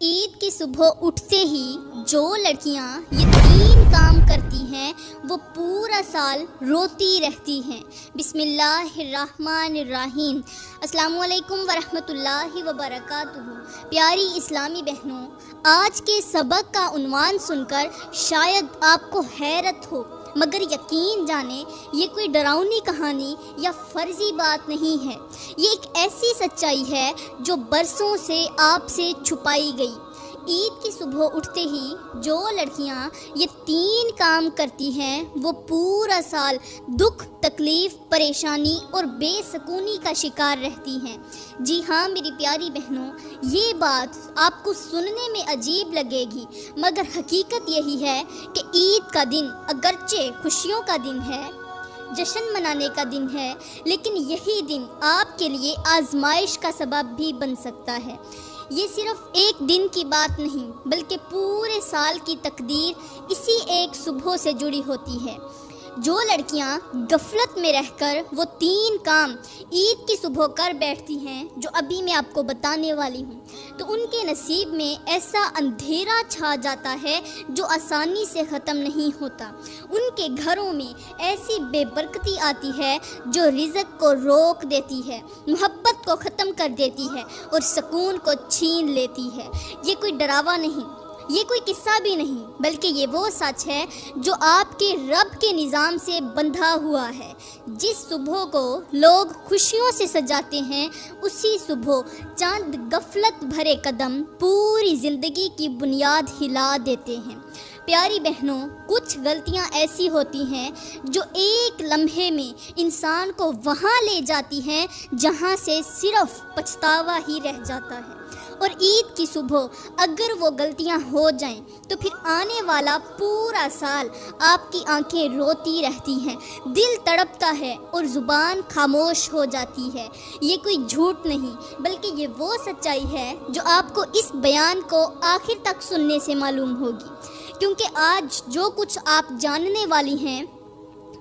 عید کی صبح اٹھتے ہی جو لڑکیاں یہ 3 کام کرتی ہیں وہ پورا سال روتی رہتی ہیں۔ بسم اللہ الرحمن الرحیم۔ السلام علیکم ورحمۃ اللہ وبرکاتہ۔ پیاری اسلامی بہنوں، آج کے سبق کا عنوان سن کر شاید آپ کو حیرت ہو، مگر یقین جانیں یہ کوئی ڈراؤنی کہانی یا فرضی بات نہیں ہے۔ یہ ایک ایسی سچائی ہے جو برسوں سے آپ سے چھپائی گئی۔ عید کی صبح اٹھتے ہی جو لڑکیاں یہ 3 کام کرتی ہیں وہ پورا سال دکھ، تکلیف، پریشانی اور بے سکونی کا شکار رہتی ہیں۔ جی ہاں میری پیاری بہنوں، یہ بات آپ کو سننے میں عجیب لگے گی، مگر حقیقت یہی ہے کہ عید کا دن اگرچہ خوشیوں کا دن ہے، جشن منانے کا دن ہے، لیکن یہی دن آپ کے لیے آزمائش کا سبب بھی بن سکتا ہے۔ یہ صرف ایک دن کی بات نہیں بلکہ پورے سال کی تقدیر اسی ایک صبح سے جڑی ہوتی ہے۔ جو لڑکیاں غفلت میں رہ کر وہ 3 کام عید کی صبح کر بیٹھتی ہیں جو ابھی میں آپ کو بتانے والی ہوں، تو ان کے نصیب میں ایسا اندھیرا چھا جاتا ہے جو آسانی سے ختم نہیں ہوتا۔ ان کے گھروں میں ایسی بے برکتی آتی ہے جو رزق کو روک دیتی ہے، محبت کو ختم کر دیتی ہے اور سکون کو چھین لیتی ہے۔ یہ کوئی ڈراوا نہیں، یہ کوئی قصہ بھی نہیں، بلکہ یہ وہ سچ ہے جو آپ کے رب کے نظام سے بندھا ہوا ہے۔ جس صبح کو لوگ خوشیوں سے سجاتے ہیں، اسی صبح چند غفلت بھرے قدم پوری زندگی کی بنیاد ہلا دیتے ہیں۔ پیاری بہنوں، کچھ غلطیاں ایسی ہوتی ہیں جو ایک لمحے میں انسان کو وہاں لے جاتی ہیں جہاں سے صرف پچھتاوا ہی رہ جاتا ہے، اور عید کی صبح اگر وہ غلطیاں ہو جائیں تو پھر آنے والا پورا سال آپ کی آنکھیں روتی رہتی ہیں، دل تڑپتا ہے اور زبان خاموش ہو جاتی ہے۔ یہ کوئی جھوٹ نہیں بلکہ یہ وہ سچائی ہے جو آپ کو اس بیان کو آخر تک سننے سے معلوم ہوگی، کیونکہ آج جو کچھ آپ جاننے والی ہیں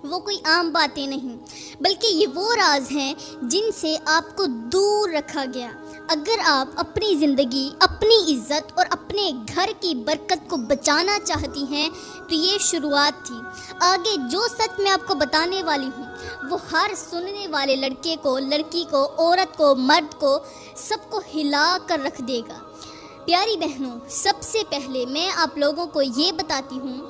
وہ کوئی عام باتیں نہیں بلکہ یہ وہ راز ہیں جن سے آپ کو دور رکھا گیا۔ اگر آپ اپنی زندگی، اپنی عزت اور اپنے گھر کی برکت کو بچانا چاہتی ہیں تو یہ شروعات تھی۔ آگے جو سچ میں آپ کو بتانے والی ہوں وہ ہر سننے والے لڑکے کو، لڑکی کو، عورت کو، مرد کو، سب کو ہلا کر رکھ دے گا۔ پیاری بہنوں، سب سے پہلے میں آپ لوگوں کو یہ بتاتی ہوں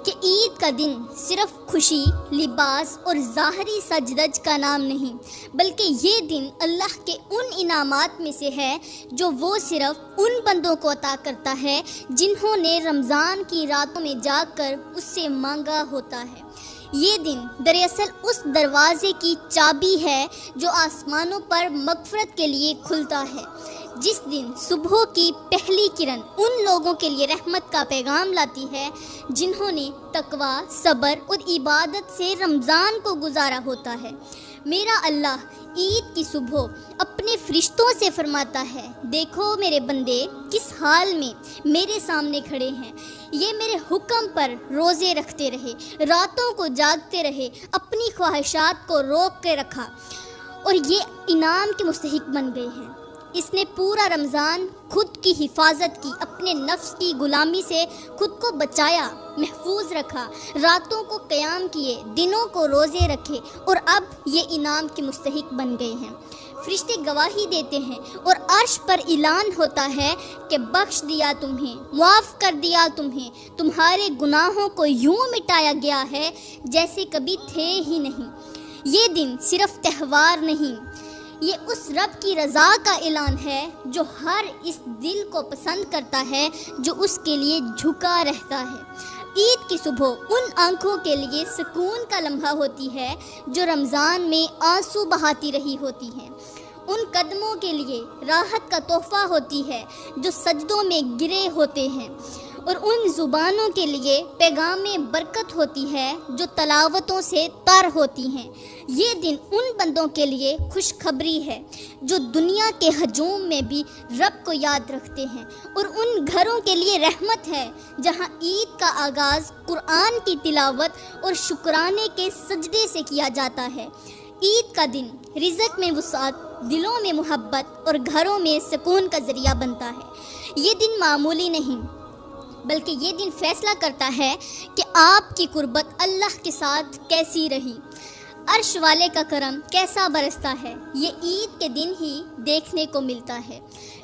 کہ عید کا دن صرف خوشی، لباس اور ظاہری سج دج کا نام نہیں، بلکہ یہ دن اللہ کے ان انعامات میں سے ہے جو وہ صرف ان بندوں کو عطا کرتا ہے جنہوں نے رمضان کی راتوں میں جاگ کر اس سے مانگا ہوتا ہے۔ یہ دن دراصل اس دروازے کی چابی ہے جو آسمانوں پر مغفرت کے لیے کھلتا ہے۔ جس دن صبح کی پہلی کرن ان لوگوں کے لیے رحمت کا پیغام لاتی ہے جنہوں نے تقوی، صبر اور عبادت سے رمضان کو گزارا ہوتا ہے۔ میرا اللہ عید کی صبح اپنے فرشتوں سے فرماتا ہے، دیکھو میرے بندے کس حال میں میرے سامنے کھڑے ہیں، یہ میرے حکم پر روزے رکھتے رہے، راتوں کو جاگتے رہے، اپنی خواہشات کو روک کے رکھا اور یہ انعام کے مستحق بن گئے ہیں۔ اس نے پورا رمضان خود کی حفاظت کی، اپنے نفس کی غلامی سے خود کو بچایا، محفوظ رکھا، راتوں کو قیام کیے، دنوں کو روزے رکھے اور اب یہ انعام کے مستحق بن گئے ہیں۔ فرشتے گواہی دیتے ہیں اور عرش پر اعلان ہوتا ہے کہ بخش دیا تمہیں، معاف کر دیا تمہیں، تمہارے گناہوں کو یوں مٹایا گیا ہے جیسے کبھی تھے ہی نہیں۔ یہ دن صرف تہوار نہیں، یہ اس رب کی رضا کا اعلان ہے جو ہر اس دل کو پسند کرتا ہے جو اس کے لیے جھکا رہتا ہے۔ عید کی صبح ان آنکھوں کے لیے سکون کا لمحہ ہوتی ہے جو رمضان میں آنسو بہاتی رہی ہوتی ہیں، ان قدموں کے لیے راحت کا تحفہ ہوتی ہے جو سجدوں میں گرے ہوتے ہیں، اور ان زبانوں کے لیے پیغام برکت ہوتی ہے جو تلاوتوں سے تر ہوتی ہیں۔ یہ دن ان بندوں کے لیے خوشخبری ہے جو دنیا کے ہجوم میں بھی رب کو یاد رکھتے ہیں، اور ان گھروں کے لیے رحمت ہے جہاں عید کا آغاز قرآن کی تلاوت اور شکرانے کے سجدے سے کیا جاتا ہے۔ عید کا دن رزق میں وسعت دلوں میں محبت اور گھروں میں سکون کا ذریعہ بنتا ہے۔ یہ دن معمولی نہیں بلکہ یہ دن فیصلہ کرتا ہے کہ آپ کی قربت اللہ کے ساتھ کیسی رہی، عرش والے کا کرم کیسا برستا ہے۔ یہ عید کے دن ہی دیکھنے کو ملتا ہے۔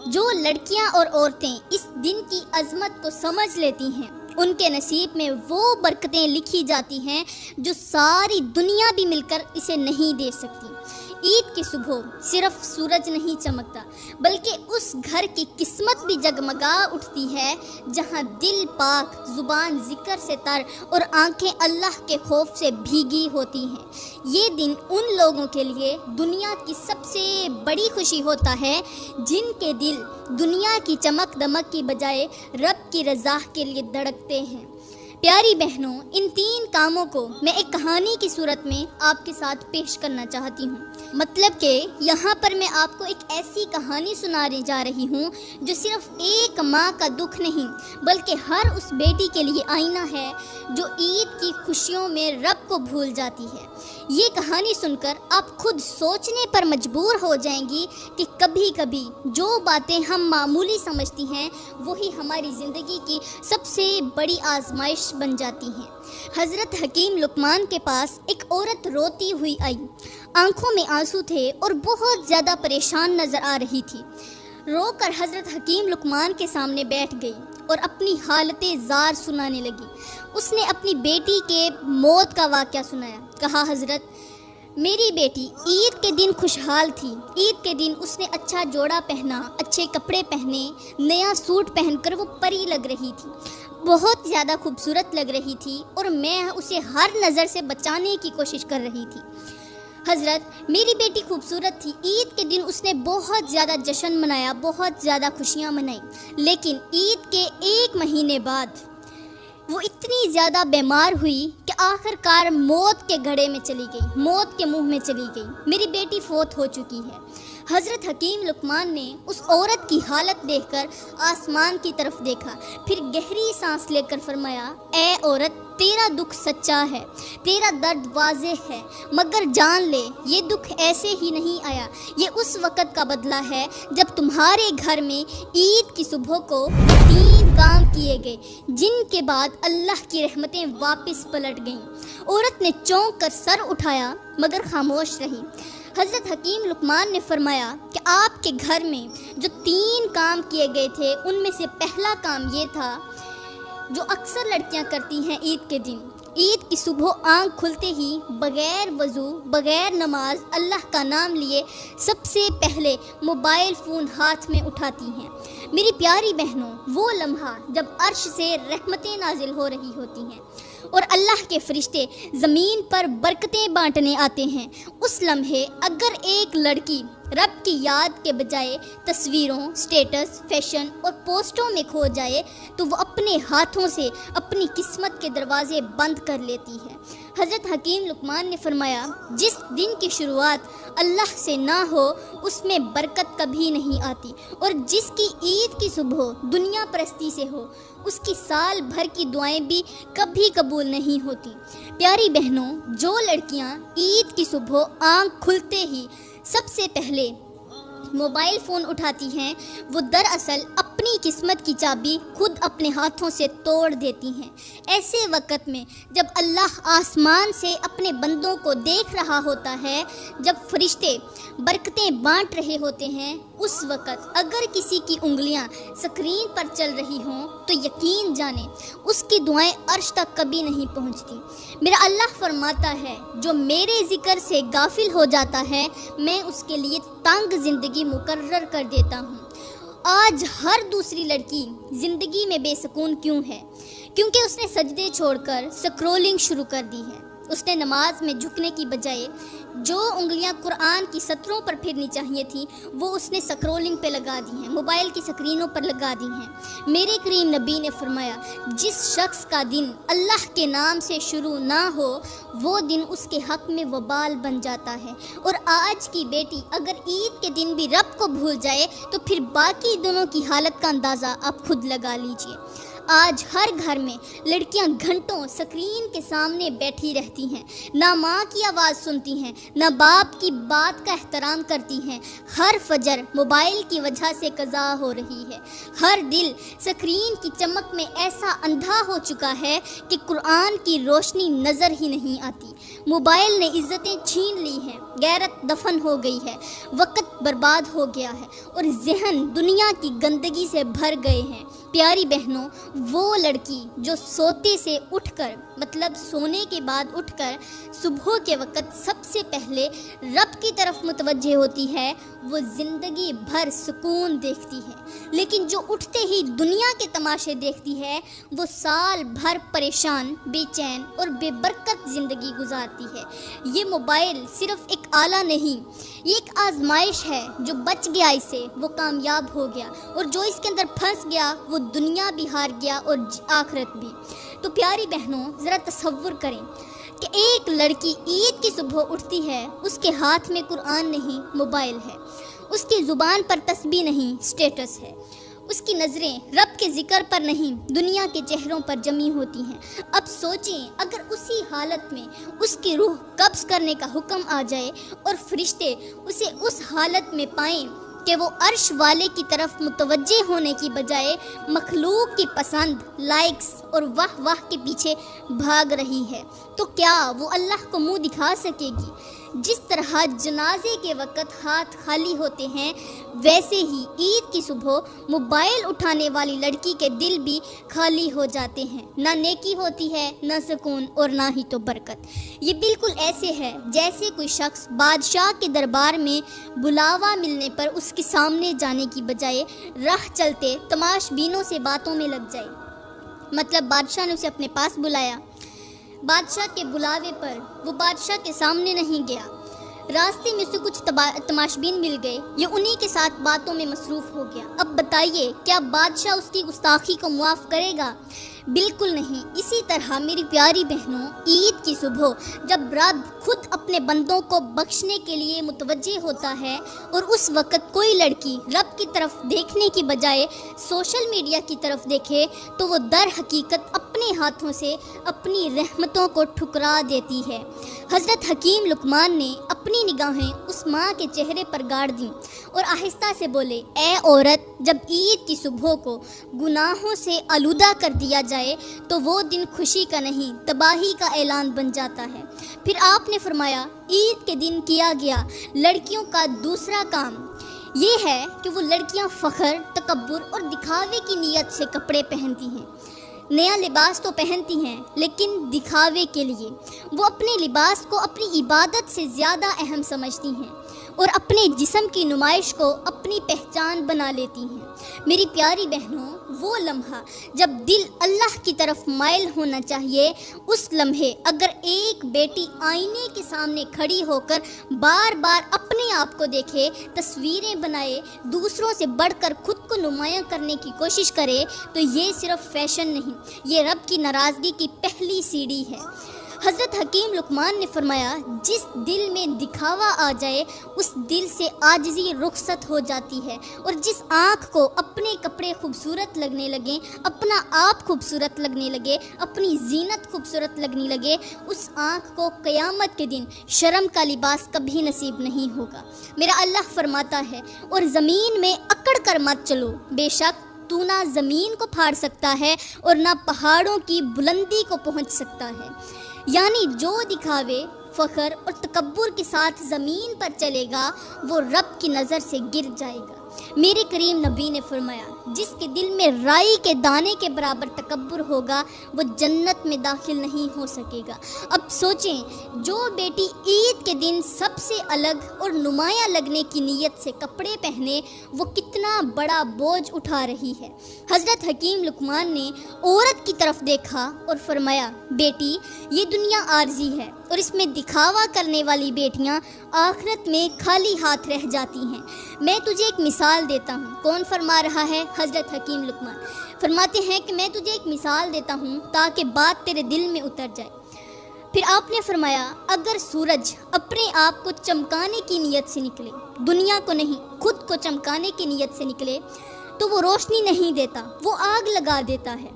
جو لڑکیاں اور عورتیں اس دن کی عظمت کو سمجھ لیتی ہیں، ان کے نصیب میں وہ برکتیں لکھی جاتی ہیں جو ساری دنیا بھی مل کر اسے نہیں دے سکتی۔ عید کی صبح صرف سورج نہیں چمکتا بلکہ اس گھر کی قسمت بھی جگمگا اٹھتی ہے جہاں دل پاک، زبان ذکر سے تر اور آنکھیں اللہ کے خوف سے بھیگی ہوتی ہیں۔ یہ دن ان لوگوں کے لیے دنیا کی سب سے بڑی خوشی ہوتا ہے جن کے دل دنیا کی چمک دمک کی بجائے رب کی رضا کے لیے دھڑکتے ہیں۔ پیاری بہنوں، ان 3 کاموں کو میں ایک کہانی کی صورت میں آپ کے ساتھ پیش کرنا چاہتی ہوں۔ مطلب کہ یہاں پر میں آپ کو ایک ایسی کہانی سنانے جا رہی ہوں جو صرف ایک ماں کا دکھ نہیں بلکہ ہر اس بیٹی کے لیے آئینہ ہے جو عید کی خوشیوں میں رب کو بھول جاتی ہے۔ یہ کہانی سن کر آپ خود سوچنے پر مجبور ہو جائیں گی کہ کبھی کبھی جو باتیں ہم معمولی سمجھتی ہیں وہی ہماری زندگی کی سب سے بڑی آزمائش بن جاتی ہیں۔ حضرت حکیم لقمان کے پاس ایک عورت روتی ہوئی آئی۔ آنکھوں میں آنسو تھے اور بہت زیادہ پریشان نظر آ رہی تھی۔ رو کر حضرت حکیم لقمان کے سامنے بیٹھ گئی اور اپنی حالت زار سنانے لگی۔ اس نے اپنی بیٹی کے موت کا واقعہ سنایا۔ کہا، حضرت، میری بیٹی عید کے دن خوشحال تھی۔ عید کے دن اس نے اچھا جوڑا پہنا، اچھے کپڑے پہنے، نیا سوٹ پہن کر وہ پری لگ رہی تھی، بہت زیادہ خوبصورت لگ رہی تھی اور میں اسے ہر نظر سے بچانے کی کوشش کر رہی تھی۔ حضرت، میری بیٹی خوبصورت تھی۔ عید کے دن اس نے بہت زیادہ جشن منایا، بہت زیادہ خوشیاں منائی، لیکن عید کے 1 مہینے بعد وہ اتنی زیادہ بیمار ہوئی کہ آخر کار موت کے گھڑے میں چلی گئی، موت کے منہ میں چلی گئی۔ میری بیٹی فوت ہو چکی ہے۔ حضرت حکیم لقمان نے اس عورت کی حالت دیکھ کر آسمان کی طرف دیکھا، پھر گہری سانس لے کر فرمایا، اے عورت، تیرا دکھ سچا ہے، تیرا درد واضح ہے، مگر جان لے یہ دکھ ایسے ہی نہیں آیا۔ یہ اس وقت کا بدلہ ہے جب تمہارے گھر میں عید کی صبح کو 3 کام کیے گئے جن کے بعد اللہ کی رحمتیں واپس پلٹ گئیں۔ عورت نے چونک کر سر اٹھایا مگر خاموش رہی۔ حضرت حکیم لقمان نے فرمایا کہ آپ کے گھر میں جو 3 کام کیے گئے تھے ان میں سے پہلا کام یہ تھا جو اکثر لڑکیاں کرتی ہیں عید کے دن۔ عید کی صبح آنکھ کھلتے ہی بغیر وضو، بغیر نماز، اللہ کا نام لیے سب سے پہلے موبائل فون ہاتھ میں اٹھاتی ہیں۔ میری پیاری بہنوں، وہ لمحہ جب عرش سے رحمتیں نازل ہو رہی ہوتی ہیں اور اللہ کے فرشتے زمین پر برکتیں بانٹنے آتے ہیں، اس لمحے اگر ایک لڑکی رب کی یاد کے بجائے تصویروں، سٹیٹس، فیشن اور پوسٹوں میں کھو جائے تو وہ اپنے ہاتھوں سے اپنی قسمت کے دروازے بند کر لیتی ہے۔ حضرت حکیم لقمان نے فرمایا، جس دن کی شروعات اللہ سے نہ ہو اس میں برکت کبھی نہیں آتی، اور جس کی عید کی صبح دنیا پرستی سے ہو اس کی سال بھر کی دعائیں بھی کبھی قبول نہیں ہوتی۔ پیاری بہنوں، جو لڑکیاں عید کی صبح آنکھ کھلتے ہی سب سے پہلے موبائل فون اٹھاتی ہیں وہ دراصل اپنی قسمت کی چابی خود اپنے ہاتھوں سے توڑ دیتی ہیں۔ ایسے وقت میں جب اللہ آسمان سے اپنے بندوں کو دیکھ رہا ہوتا ہے، جب فرشتے برکتیں بانٹ رہے ہوتے ہیں، اس وقت اگر کسی کی انگلیاں سکرین پر چل رہی ہوں تو یقین جانیں اس کی دعائیں عرش تک کبھی نہیں پہنچتی۔ میرا اللہ فرماتا ہے، جو میرے ذکر سے غافل ہو جاتا ہے میں اس کے لیے تنگ زندگی مقرر کر دیتا ہوں۔ آج ہر دوسری لڑکی زندگی میں بے سکون کیوں ہے؟ کیونکہ اس نے سجدے چھوڑ کر سکرولنگ شروع کر دی ہے۔ اس نے نماز میں جھکنے کی بجائے جو انگلیاں قرآن کی سطروں پر پھرنی چاہیے تھیں وہ اس نے سکرولنگ پہ لگا دی ہیں، موبائل کی سکرینوں پر لگا دی ہیں۔ میرے کریم نبی نے فرمایا، جس شخص کا دن اللہ کے نام سے شروع نہ ہو وہ دن اس کے حق میں وبال بن جاتا ہے۔ اور آج کی بیٹی اگر عید کے دن بھی رب کو بھول جائے تو پھر باقی دنوں کی حالت کا اندازہ آپ خود لگا لیجئے۔ آج ہر گھر میں لڑکیاں گھنٹوں سکرین کے سامنے بیٹھی رہتی ہیں، نہ ماں کی آواز سنتی ہیں، نہ باپ کی بات کا احترام کرتی ہیں۔ ہر فجر موبائل کی وجہ سے قضا ہو رہی ہے۔ ہر دل سکرین کی چمک میں ایسا اندھا ہو چکا ہے کہ قرآن کی روشنی نظر ہی نہیں آتی۔ موبائل نے عزتیں چھین لی ہیں، غیرت دفن ہو گئی ہے، وقت برباد ہو گیا ہے اور ذہن دنیا کی گندگی سے بھر گئے ہیں۔ پیاری بہنوں، وہ لڑکی جو سوتے سے اٹھ کر سونے کے بعد اٹھ کر صبح کے وقت سب سے پہلے رب کی طرف متوجہ ہوتی ہے، وہ زندگی بھر سکون دیکھتی ہے، لیکن جو اٹھتے ہی دنیا کے تماشے دیکھتی ہے، وہ سال بھر پریشان، بے چین اور بے برکت زندگی گزارتی ہے۔ یہ موبائل صرف ایک آلہ نہیں، یہ ایک آزمائش ہے۔ جو بچ گیا اسے وہ کامیاب ہو گیا، اور جو اس کے اندر پھنس گیا وہ دنیا بھی ہار گیا اور آخرت بھی۔ تو پیاری بہنوں، ذرا تصور کریں کہ ایک لڑکی عید کی صبح اٹھتی ہے، اس کے ہاتھ میں قرآن نہیں، موبائل ہے، اس کی زبان پر تسبیح نہیں، اسٹیٹس ہے، اس کی نظریں رب کے ذکر پر نہیں، دنیا کے چہروں پر جمی ہوتی ہیں۔ اب سوچیں، اگر اسی حالت میں اس کی روح قبض کرنے کا حکم آ جائے اور فرشتے اسے اس حالت میں پائیں کہ وہ عرش والے کی طرف متوجہ ہونے کی بجائے مخلوق کی پسند، لائکس اور واہ واہ کے پیچھے بھاگ رہی ہے، تو کیا وہ اللہ کو منہ دکھا سکے گی؟ جس طرح جنازے کے وقت ہاتھ خالی ہوتے ہیں، ویسے ہی عید کی صبح موبائل اٹھانے والی لڑکی کے دل بھی خالی ہو جاتے ہیں۔ نہ نیکی ہوتی ہے، نہ سکون، اور نہ ہی تو برکت۔ یہ بالکل ایسے ہے جیسے کوئی شخص بادشاہ کے دربار میں بلاوا ملنے پر اس کے سامنے جانے کی بجائے راہ چلتے تماش بینوں سے باتوں میں لگ جائے۔ بادشاہ نے اسے اپنے پاس بلایا، بادشاہ کے بلاوے پر وہ بادشاہ کے سامنے نہیں گیا، راستے میں اسے کچھ تماشبین مل گئے، یہ انہی کے ساتھ باتوں میں مصروف ہو گیا۔ اب بتائیے، کیا بادشاہ اس کی گستاخی کو معاف کرے گا؟ بالکل نہیں۔ اسی طرح میری پیاری بہنوں، عید کی صبح جب رب خود اپنے بندوں کو بخشنے کے لیے متوجہ ہوتا ہے اور اس وقت کوئی لڑکی رب کی طرف دیکھنے کی بجائے سوشل میڈیا کی طرف دیکھے، تو وہ در حقیقت اپنے ہاتھوں سے اپنی رحمتوں کو ٹھکرا دیتی ہے۔ حضرت حکیم لقمان نے اپنی نگاہیں اس ماں کے چہرے پر گاڑ دیں اور آہستہ سے بولے، اے عورت، جب عید کی صبح کو گناہوں سے آلودہ کر دیا جائے تو وہ دن خوشی کا نہیں، تباہی کا اعلان بن جاتا ہے۔ پھر آپ نے فرمایا، عید کے دن کیا گیا لڑکیوں کا دوسرا کام یہ ہے کہ وہ لڑکیاں فخر، تکبر اور دکھاوے کی نیت سے کپڑے پہنتی ہیں۔ نیا لباس تو پہنتی ہیں، لیکن دکھاوے کے لیے۔ وہ اپنے لباس کو اپنی عبادت سے زیادہ اہم سمجھتی ہیں اور اپنے جسم کی نمائش کو اپنی پہچان بنا لیتی ہیں۔ میری پیاری بہنوں، وہ لمحہ جب دل اللہ کی طرف مائل ہونا چاہیے، اس لمحے اگر ایک بیٹی آئینے کے سامنے کھڑی ہو کر بار بار اپنے آپ کو دیکھے، تصویریں بنائے، دوسروں سے بڑھ کر خود کو نمایاں کرنے کی کوشش کرے، تو یہ صرف فیشن نہیں، یہ رب کی ناراضگی کی پہلی سیڑھی ہے۔ حضرت حکیم لقمان نے فرمایا، جس دل میں دکھاوا آ جائے اس دل سے عاجزی رخصت ہو جاتی ہے، اور جس آنکھ کو اپنے کپڑے خوبصورت لگنے لگیں، اپنا آپ خوبصورت لگنے لگے، اپنی زینت خوبصورت لگنے لگے، اس آنکھ کو قیامت کے دن شرم کا لباس کبھی نصیب نہیں ہوگا۔ میرا اللہ فرماتا ہے، اور زمین میں اکڑ کر مت چلو، بے شک تو نہ زمین کو پھاڑ سکتا ہے اور نہ پہاڑوں کی بلندی کو پہنچ سکتا ہے۔ یعنی جو دکھاوے، فخر اور تکبر کے ساتھ زمین پر چلے گا، وہ رب کی نظر سے گر جائے گا۔ میرے کریم نبی نے فرمایا، جس کے دل میں رائی کے دانے کے برابر تکبر ہوگا، وہ جنت میں داخل نہیں ہو سکے گا۔ اب سوچیں، جو بیٹی عید کے دن سب سے الگ اور نمایاں لگنے کی نیت سے کپڑے پہنے، وہ کتنا بڑا بوجھ اٹھا رہی ہے۔ حضرت حکیم لقمان نے عورت کی طرف دیکھا اور فرمایا، بیٹی، یہ دنیا عارضی ہے اور اس میں دکھاوا کرنے والی بیٹیاں آخرت میں خالی ہاتھ رہ جاتی ہیں۔ میں تجھے ایک مثال دیتا ہوں۔ کون فرما رہا ہے؟ حضرت حکیم لقمان فرماتے ہیں کہ میں تجھے ایک مثال دیتا ہوں تاکہ بات تیرے دل میں اتر جائے۔ پھر آپ نے فرمایا، اگر سورج اپنے آپ کو چمکانے کی نیت سے نکلے، دنیا کو نہیں، خود کو چمکانے کی نیت سے نکلے، تو وہ روشنی نہیں دیتا، وہ آگ لگا دیتا ہے۔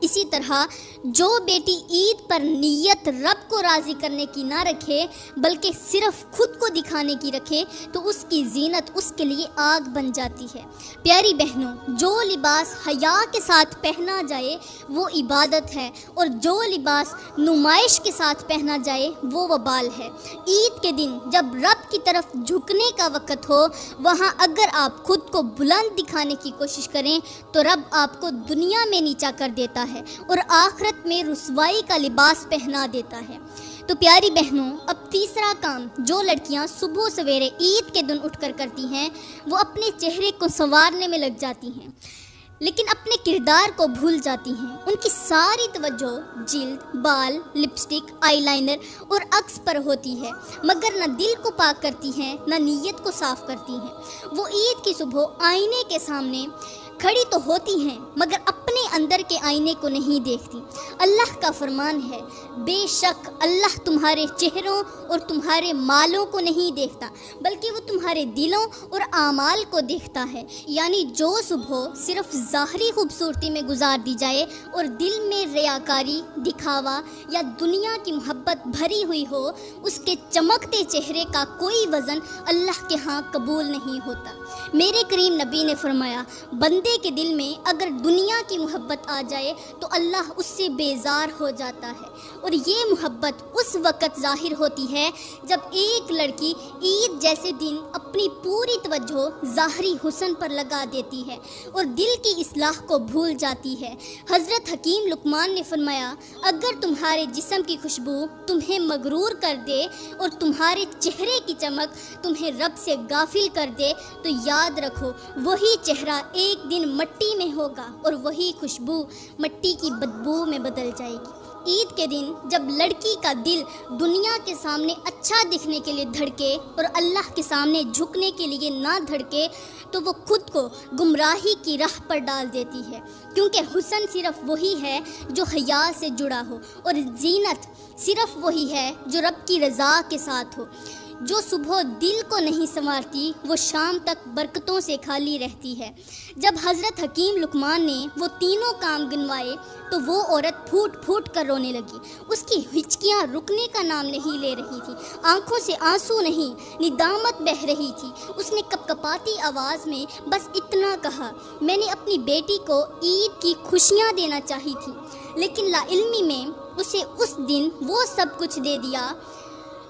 اسی طرح جو بیٹی عید پر نیت رب کو راضی کرنے کی نہ رکھے بلکہ صرف خود کو دکھانے کی رکھے تو اس کی زینت اس کے لیے آگ بن جاتی ہے۔ پیاری بہنوں، جو لباس حیا کے ساتھ پہنا جائے وہ عبادت ہے، اور جو لباس نمائش کے ساتھ پہنا جائے وہ وبال ہے۔ عید کے دن جب رب کی طرف جھکنے کا وقت ہو، وہاں اگر آپ خود کو بلند دکھانے کی کوشش کریں تو رب آپ کو دنیا میں نیچا کر دیتا ہے اور آخرت میں رسوائی کا لباس پہنا دیتا ہے۔ تو پیاری بہنوں، اب تیسرا کام جو لڑکیاں صبح سویرے عید کے دن اٹھ کر کرتی ہیں وہ اپنے چہرے کو سنوارنے میں لگ جاتی ہیں، لیکن اپنے کردار کو بھول جاتی ہیں۔ ان کی ساری توجہ جلد، بال، لپسٹک، آئی لائنر اور عکس پر ہوتی ہے، مگر نہ دل کو پاک کرتی ہیں نہ نیت کو صاف کرتی ہیں۔ وہ عید کی صبح آئینے کے سامنے کھڑی تو ہوتی ہیں مگر اپنے اندر کے آئینے کو نہیں دیکھتی۔ اللہ کا فرمان ہے، بے شک اللہ تمہارے چہروں اور تمہارے مالوں کو نہیں دیکھتا بلکہ وہ تمہارے دلوں اور اعمال کو دیکھتا ہے۔ یعنی جو صبح صرف ظاہری خوبصورتی میں گزار دی جائے اور دل میں ریاکاری، دکھاوا یا دنیا کی محبت بھری ہوئی ہو، اس کے چمکتے چہرے کا کوئی وزن اللہ کے ہاں قبول نہیں ہوتا۔ میرے کریم نبی نے فرمایا، بندے کے دل میں اگر دنیا کی محبت آ جائے تو اللہ اس سے بیزار ہو جاتا ہے، اور یہ محبت اس وقت ظاہر ہوتی ہے جب ایک لڑکی عید جیسے دن اپنی پوری توجہ ظاہری حسن پر لگا دیتی ہے اور دل کی اصلاح کو بھول جاتی ہے۔ حضرت حکیم لقمان نے فرمایا، اگر تمہارے جسم کی خوشبو تمہیں مغرور کر دے اور تمہارے چہرے کی چمک تمہیں رب سے غافل کر دے تو یاد رکھو وہی چہرہ ایک دن مٹی میں ہوگا اور وہی خوشبو مٹی کی بدبو میں بدل جائے گی۔ عید کے دن جب لڑکی کا دل دنیا کے سامنے اچھا دکھنے کے لیے دھڑکے اور اللہ کے سامنے جھکنے کے لیے نہ دھڑکے تو وہ خود کو گمراہی کی راہ پر ڈال دیتی ہے، کیونکہ حسن صرف وہی ہے جو حیا سے جڑا ہو، اور زینت صرف وہی ہے جو رب کی رضا کے ساتھ ہو۔ جو صبح دل کو نہیں سنوارتی وہ شام تک برکتوں سے خالی رہتی ہے۔ جب حضرت حکیم لقمان نے وہ تینوں کام گنوائے تو وہ عورت پھوٹ پھوٹ کر رونے لگی۔ اس کی ہچکیاں رکنے کا نام نہیں لے رہی تھی، آنکھوں سے آنسو نہیں، ندامت بہہ رہی تھی۔ اس نے کپکپاتی آواز میں بس اتنا کہا، میں نے اپنی بیٹی کو عید کی خوشیاں دینا چاہی تھی، لیکن لا علمی میں اسے اس دن وہ سب کچھ دے دیا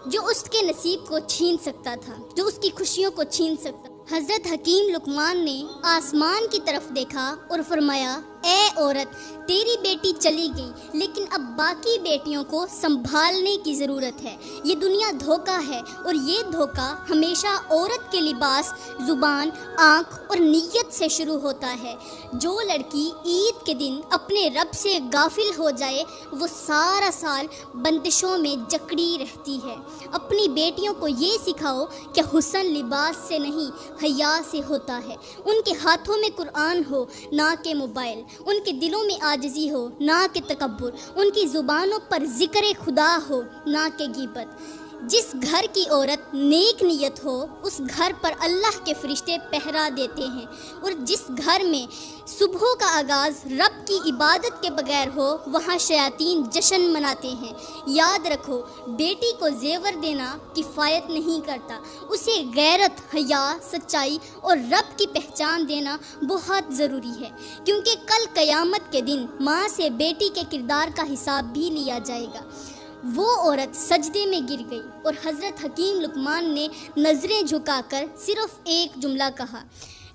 جو اس کے نصیب کو چھین سکتا تھا، جو اس کی خوشیوں کو چھین سکتا۔ حضرت حکیم لقمان نے آسمان کی طرف دیکھا اور فرمایا، اے عورت، تیری بیٹی چلی گئی لیکن اب باقی بیٹیوں کو سنبھالنے کی ضرورت ہے۔ یہ دنیا دھوکہ ہے، اور یہ دھوکہ ہمیشہ عورت کے لباس، زبان، آنکھ اور نیت سے شروع ہوتا ہے۔ جو لڑکی عید کے دن اپنے رب سے غافل ہو جائے وہ سارا سال بندشوں میں جکڑی رہتی ہے۔ اپنی بیٹیوں کو یہ سکھاؤ کہ حسن لباس سے نہیں حیا سے ہوتا ہے۔ ان کے ہاتھوں میں قرآن ہو نہ کہ موبائل، ان کے دلوں میں عاجزی ہو نہ کہ تکبر، ان کی زبانوں پر ذکر خدا ہو نہ کہ غیبت۔ جس گھر کی عورت نیک نیت ہو اس گھر پر اللہ کے فرشتے پہرا دیتے ہیں، اور جس گھر میں صبح کا آغاز رب کی عبادت کے بغیر ہو وہاں شیاطین جشن مناتے ہیں۔ یاد رکھو، بیٹی کو زیور دینا کفایت نہیں کرتا، اسے غیرت، حیا، سچائی اور رب کی پہچان دینا بہت ضروری ہے، کیونکہ کل قیامت کے دن ماں سے بیٹی کے کردار کا حساب بھی لیا جائے گا۔ وہ عورت سجدے میں گر گئی اور حضرت حکیم لقمان نے نظریں جھکا کر صرف ایک جملہ کہا،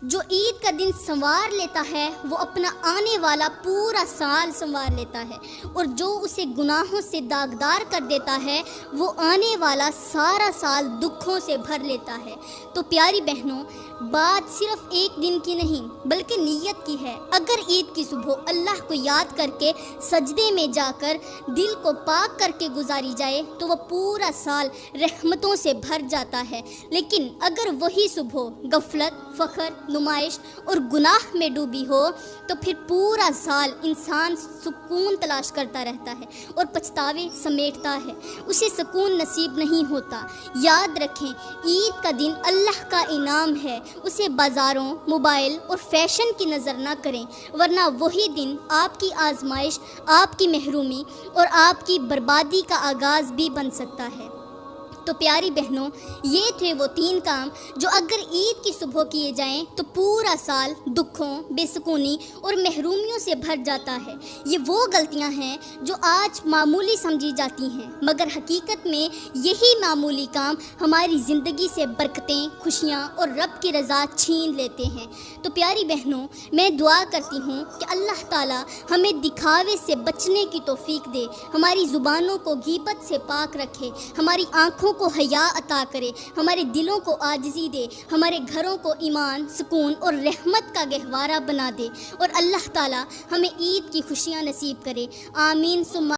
جو عید کا دن سنوار لیتا ہے وہ اپنا آنے والا پورا سال سنوار لیتا ہے، اور جو اسے گناہوں سے داغدار کر دیتا ہے وہ آنے والا سارا سال دکھوں سے بھر لیتا ہے۔ تو پیاری بہنوں، بات صرف ایک دن کی نہیں بلکہ نیت کی ہے۔ اگر عید کی صبح اللہ کو یاد کر کے سجدے میں جا کر دل کو پاک کر کے گزاری جائے تو وہ پورا سال رحمتوں سے بھر جاتا ہے، لیکن اگر وہی صبح غفلت، فخر، نمائش اور گناہ میں ڈوبی ہو تو پھر پورا سال انسان سکون تلاش کرتا رہتا ہے اور پچھتاوے سمیٹتا ہے، اسے سکون نصیب نہیں ہوتا۔ یاد رکھیں، عید کا دن اللہ کا انعام ہے، اسے بازاروں، موبائل اور فیشن کی نظر نہ کریں، ورنہ وہی دن آپ کی آزمائش، آپ کی محرومی اور آپ کی بربادی کا آغاز بھی بن سکتا ہے۔ تو پیاری بہنوں، یہ تھے وہ 3 کام جو اگر عید کی صبح کیے جائیں تو پورا سال دکھوں، بے سکونی اور محرومیوں سے بھر جاتا ہے۔ یہ وہ غلطیاں ہیں جو آج معمولی سمجھی جاتی ہیں، مگر حقیقت میں یہی معمولی کام ہماری زندگی سے برکتیں، خوشیاں اور رب کی رضا چھین لیتے ہیں۔ تو پیاری بہنوں، میں دعا کرتی ہوں کہ اللہ تعالیٰ ہمیں دکھاوے سے بچنے کی توفیق دے، ہماری زبانوں کو غیبت سے پاک رکھے، ہماری آنکھوں کو حیا عطا کرے، ہمارے دلوں کو عاجزی دے، ہمارے گھروں کو ایمان، سکون اور رحمت کا گہوارہ بنا دے، اور اللہ تعالیٰ ہمیں عید کی خوشیاں نصیب کرے۔ آمین ثم